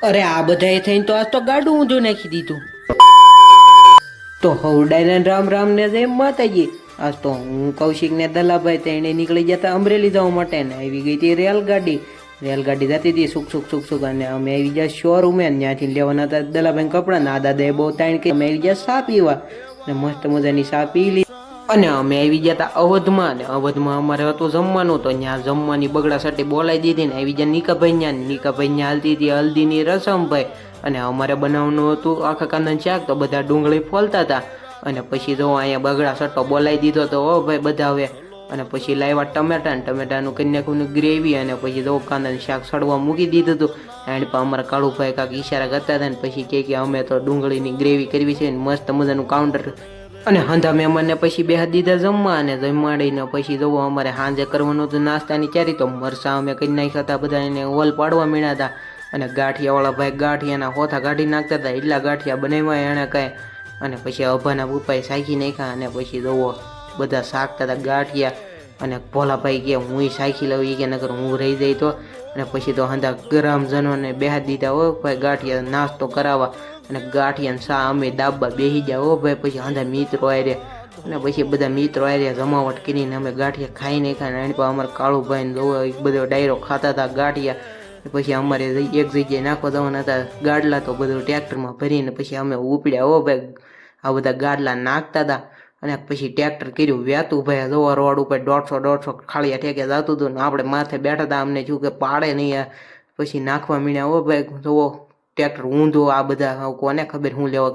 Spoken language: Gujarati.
અરે આ બધાએ થઈને તો આજ તો ગાડું ઊંધું નાખી દીધું. તો હવડાઈને રામ રામ ને જય માતાજી. આજ તો હું કૌશિક ને દલાભાઈ તેને નીકળી જતા અમરેલી જવા માટે ને આવી ગઈ હતી રેલગાડી જતી હતી સુખ સુખ સુખ સુખ અને અમે આવી ગયા શોરૂમે ત્યાંથી લેવાના હતા દલાભાઈ કપડા ના દાદાએ બહુ તાણ કે અમે આવી ગયા ચા પીવા ને મસ્ત મજાની ચા પી લીધી. અને અમે આવી ગયા હતા અવધમાં ને અવધમાં અમારે હતું જમવાનું તો ત્યાં જમવાની બગડા સાથે બોલાવી દીધી ને આવી ગયા નિકાભાઈ ત્યાં હાલતી હતી હલ્દીની રસમ ભાઈ. અને અમારે બનાવવાનું હતું આખા કાંદાનું શાક તો બધા ડુંગળી ફોલતા હતા. અને પછી જો અહીંયા બગડા સટ્ટો બોલાવી દીધો તો ઓ ભાઈ બધા હવે. અને પછી લાવ્યા ટમેટાનું કન્યાકુનું ગ્રેવી અને પછી જો કાંદાનું શાક સડવા મૂકી દીધું હતું. એન્ડ પર અમારા કાળુભાઈ કાંક ઈશારા કરતા હતા ને પછી કે અમે તો ડુંગળીની ગ્રેવી કરવી છે ને મસ્ત મજાનું કાઉન્ટર. અને હાંધા મહેમાનને પછી બે દીધા જમવા અને જમાડીને પછી જવો અમારે સાંજે કરવાનું હતું નાસ્તાની તૈયારી તો મરસા અમે કરી નાખ્યા હતા બધા એને હોલ પાડવા મીણ્યા હતા. અને ગાંઠિયાવાળા ભાઈ ગાંઠિયાના હોથા કાઢી નાખતા હતા એટલા ગાંઠિયા બનાવ્યા એણે કાંઈ. અને પછી અભાના પપ્પાએ સાખી નાખ્યા અને પછી જવો બધા શાકતા હતા ગાંઠિયા. અને ભોલાભાઈ કે હું સાખી લઉં એ કે નકર હું રહી જાય તો. અને પછી તો હાંધા ગ્રામજનોને બેહા દીધા હો ભાઈ ગાંઠિયા નાસ્તો કરાવવા. અને ગાંઠિયા સા અમે દાબા બેસી ગયા હો ભાઈ પછી હાંધા મિત્રો આરે. અને પછી બધા મિત્રો આરે જમાવટ કરીને અમે ગાંઠિયા ખાઈ નાખ્યા એની પર અમારે કાળુભાઈને જોવો બધો ડાયરો ખાતા હતા ગાંઠિયા. પછી અમારે એક જગ્યાએ નાખવા જવાના હતા ગાડલા તો બધું ટ્રેક્ટરમાં ભરીને પછી અમે ઉપડ્યા હો ભાઈ આ બધા ગાડલા નાખતા હતા. અને પછી ટ્રેક્ટર કર્યું વ્યાતું ભાઈ જોવા રોડ ઉપર 150 ખાળિયા ઠેકે જતું હતું ને આપણે માથે બેઠા હતા અમને શું કે પાડે નહીં. પછી નાખવા મીણ્યા હો ભાઈ જોવો ટ્રેક્ટર ઊંધું આ બધા કોને ખબર હું લેવા